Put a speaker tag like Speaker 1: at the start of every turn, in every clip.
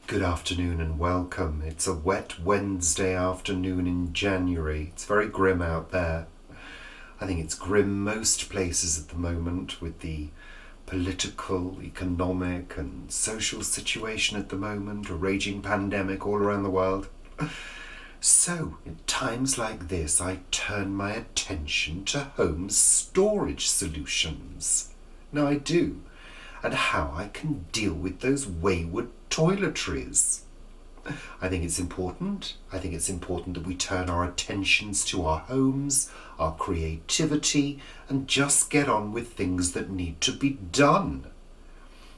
Speaker 1: Good afternoon and welcome. It's a wet Wednesday afternoon in January. It's very grim out there. I think it's grim most places at the moment with the political, economic and social situation at the moment, a raging pandemic all around the world. So, in times like this, I turn my attention to home storage solutions. Now I do, and how I can deal with those wayward toiletries. I think it's important. I think it's important that we turn our attentions to our homes, our creativity, and just get on with things that need to be done.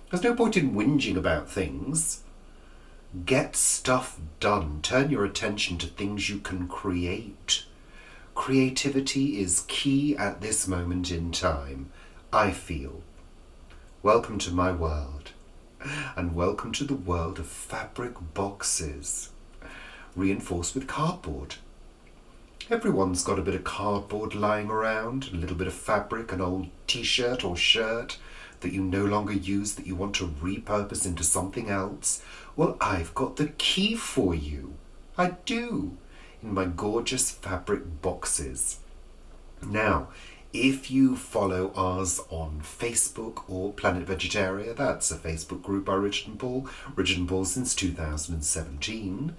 Speaker 1: There's no point in whinging about things. Get stuff done. Turn your attention to things you can create. Creativity is key at this moment in time, I feel. Welcome to my world, and welcome to the world of fabric boxes, reinforced with cardboard. Everyone's got a bit of cardboard lying around, a little bit of fabric, an old t-shirt or shirt that you no longer use, that you want to repurpose into something else. Well, I've got the key for you. I do, in my gorgeous fabric boxes. Now, if you follow us on Facebook or Planet Vegetaria, that's a Facebook group by Richard and Paul since 2017,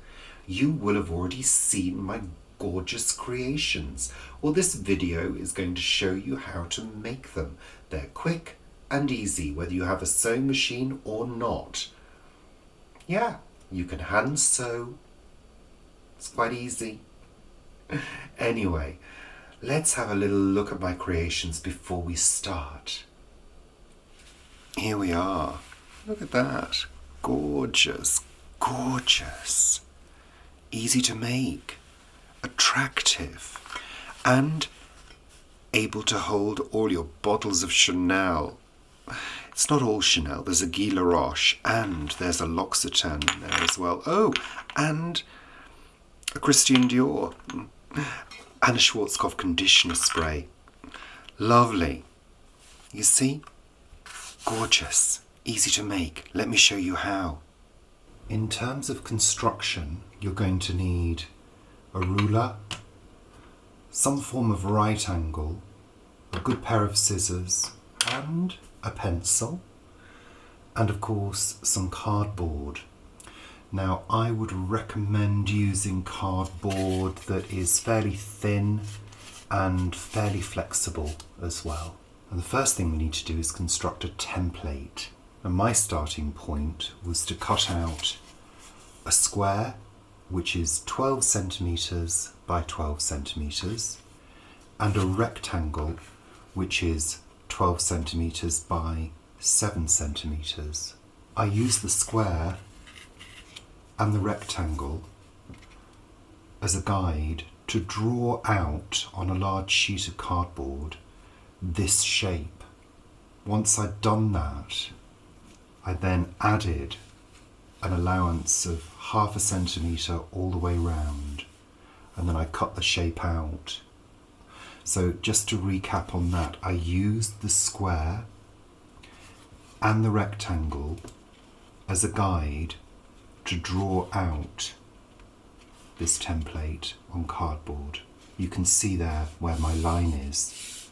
Speaker 1: you will have already seen my gorgeous creations. Well, this video is going to show you how to make them. They're quick and easy, whether you have a sewing machine or not. Yeah, you can hand sew. It's quite easy. Anyway, let's have a little look at my creations before we start. Here we are. Look at that. Gorgeous, gorgeous. Easy to make, attractive, and able to hold all your bottles of Chanel. It's not all Chanel. There's a Guy La Roche and there's a L'Occitane in there as well. Oh, and a Christian Dior and a Schwarzkopf conditioner spray. Lovely. You see? Gorgeous. Easy to make. Let me show you how. In terms of construction, you're going to need a ruler, some form of right angle, a good pair of scissors, and a pencil, and of course some cardboard. Now, I would recommend using cardboard that is fairly thin and fairly flexible as well. And the first thing we need to do is construct a template. And my starting point was to cut out a square which is 12 centimetres by 12 centimetres and a rectangle which is 12 centimetres by 7 centimetres. I use the square and the rectangle as a guide to draw out on a large sheet of cardboard this shape. Once I'd done that, I then added an allowance of 1/2 centimetre all the way round, and then I cut the shape out. So just to recap on that, I used the square and the rectangle as a guide to draw out this template on cardboard. You can see there where my line is.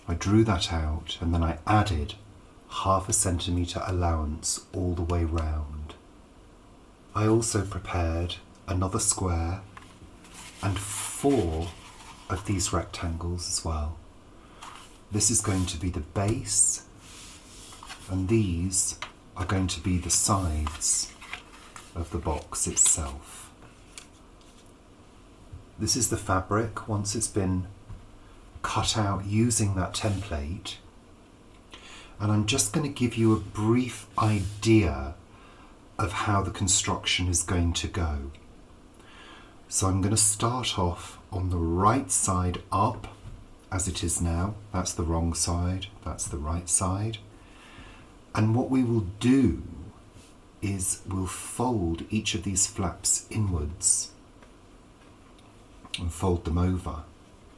Speaker 1: I drew that out and then I added 1/2 centimetre allowance all the way round. I also prepared another square and 4 of these rectangles as well. This is going to be the base, and these are going to be the sides of the box itself. This is the fabric once it's been cut out using that template, and I'm just going to give you a brief idea of how the construction is going to go. So I'm going to start off on the right side up, as it is now. That's the wrong side, that's the right side. And what we will do is we'll fold each of these flaps inwards and fold them over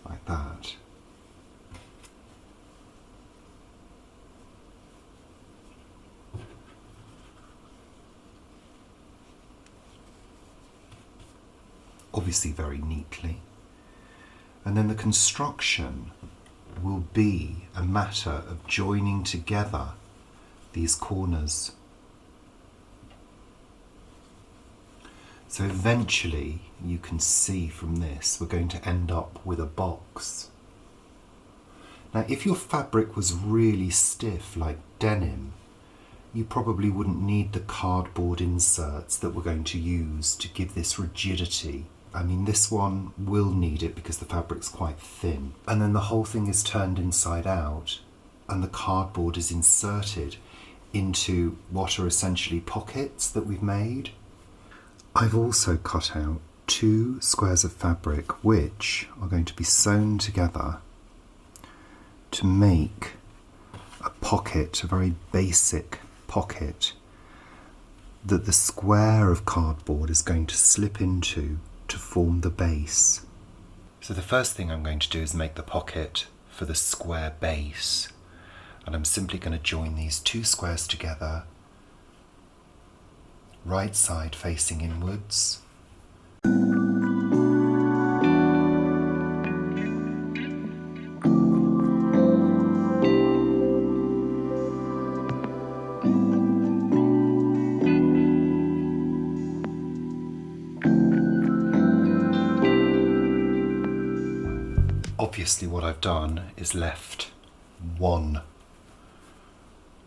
Speaker 1: like that. obviously very neatly. And then the construction will be a matter of joining together these corners. So eventually you can see from this we're going to end up with a box. Now if your fabric was really stiff like denim, you probably wouldn't need the cardboard inserts that we're going to use to give this rigidity. I mean, this one will need it because the fabric's quite thin. And then the whole thing is turned inside out and the cardboard is inserted into what are essentially pockets that we've made. I've also cut out 2 squares of fabric which are going to be sewn together to make a pocket, a very basic pocket that the square of cardboard is going to slip into to form the base. So the first thing I'm going to do is make the pocket for the square base, and I'm simply going to join these 2 squares together, right side facing inwards. Obviously what I've done is left one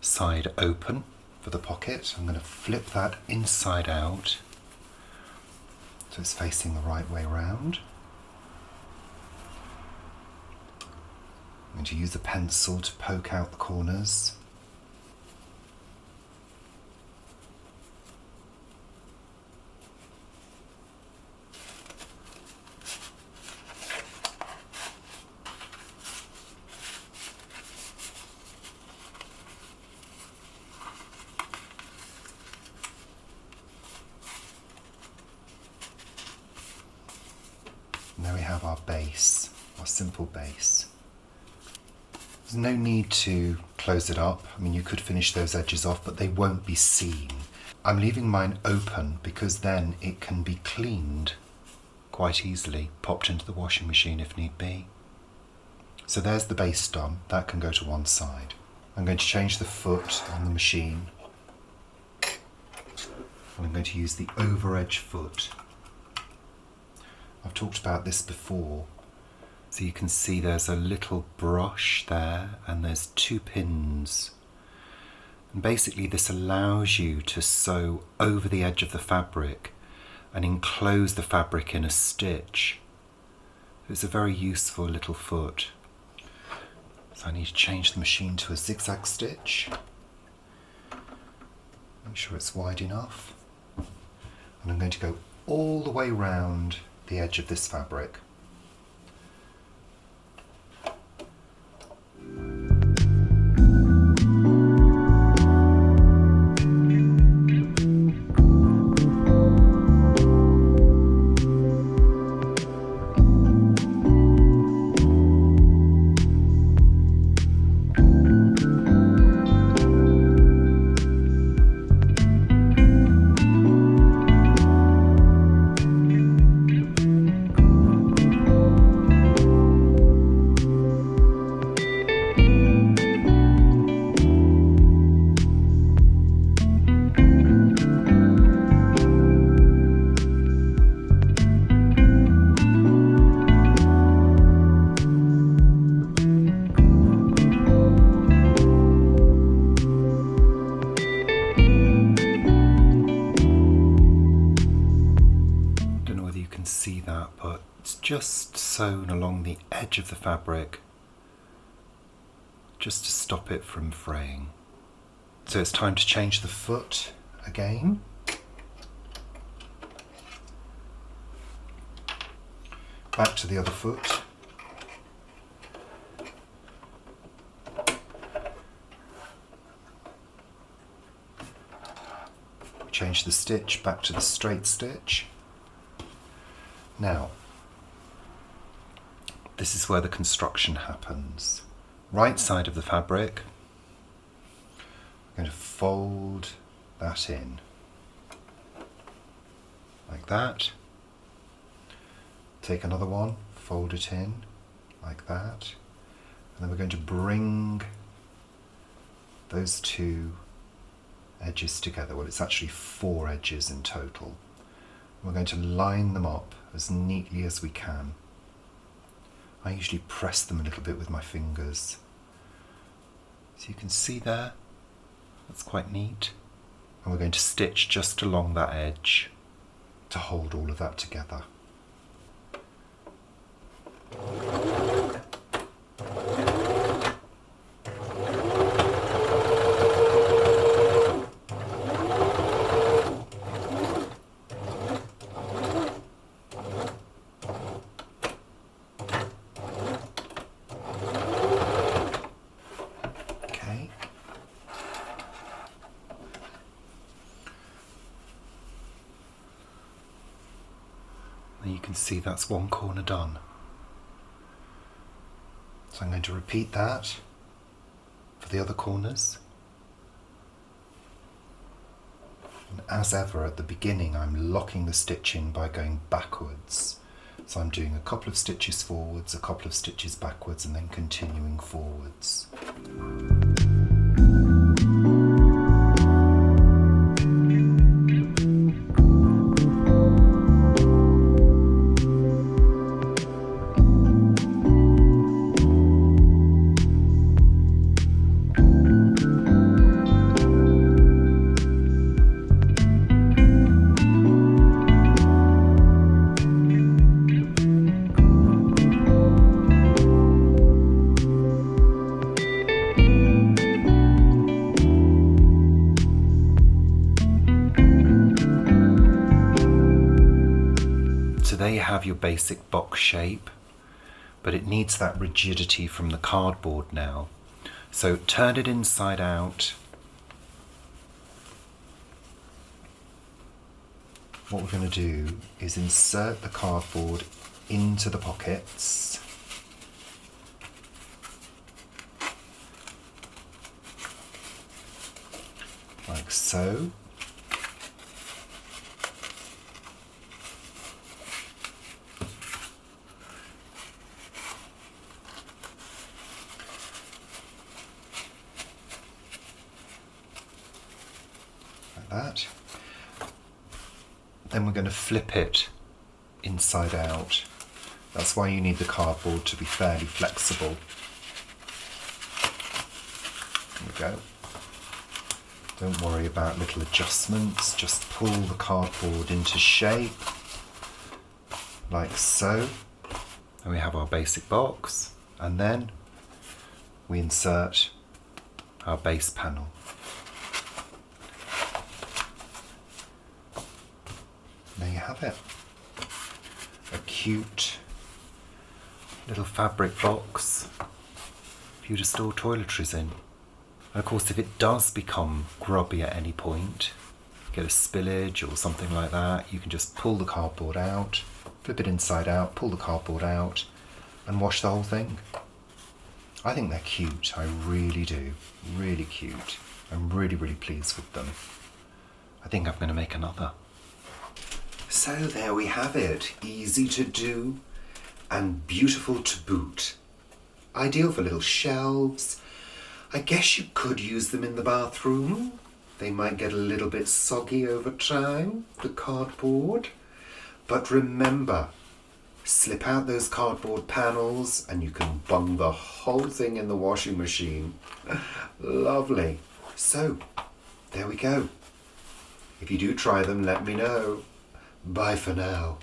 Speaker 1: side open for the pocket. I'm going to flip that inside out so it's facing the right way round. I'm going to use a pencil to poke out the corners. And there we have our base, our simple base. There's no need to close it up. I mean, you could finish those edges off, but they won't be seen. I'm leaving mine open because then it can be cleaned quite easily, popped into the washing machine if need be. So there's the base done. That can go to one side. I'm going to change the foot on the machine. And I'm going to use the over edge foot. I've talked about this before. So you can see there's a little brush there and there's 2 pins. And basically this allows you to sew over the edge of the fabric and enclose the fabric in a stitch. It's a very useful little foot. So I need to change the machine to a zigzag stitch. Make sure it's wide enough. And I'm going to go all the way round the edge of this fabric. See that, but it's just sewn along the edge of the fabric just to stop it from fraying. So it's time to change the foot again. Back to the other foot. Change the stitch back to the straight stitch. Now, this is where the construction happens. Right side of the fabric, I'm going to fold that in, like that. Take another one, fold it in like that, and then we're going to bring those two edges together. Well, it's actually 4 edges in total. We're going to line them up as neatly as we can. I usually press them a little bit with my fingers. So you can see there, that's quite neat. And we're going to stitch just along that edge to hold all of that together. You can see that's one corner done. So I'm going to repeat that for the other corners. And as ever, at the beginning, I'm locking the stitch in by going backwards. So I'm doing a couple of stitches forwards, a couple of stitches backwards, and then continuing forwards. There you have your basic box shape, but it needs that rigidity from the cardboard now. So turn it inside out. What we're going to do is insert the cardboard into the pockets. Like so. That. Then we're going to flip it inside out. That's why you need the cardboard to be fairly flexible. There we go. Don't worry about little adjustments, just pull the cardboard into shape, like so. And we have our basic box, and then we insert our base panel. There you have it. A cute little fabric box for you to store toiletries in. And of course, if it does become grubby at any point, get a spillage or something like that, you can just pull the cardboard out, flip it inside out, pull the cardboard out, and wash the whole thing. I think they're cute. I really do. Really cute. I'm really, really pleased with them. I think I'm going to make another. So there we have it, easy to do and beautiful to boot. Ideal for little shelves. I guess you could use them in the bathroom. They might get a little bit soggy over time, the cardboard. But remember, slip out those cardboard panels and you can bung the whole thing in the washing machine. Lovely. So, there we go. If you do try them, let me know. Bye for now.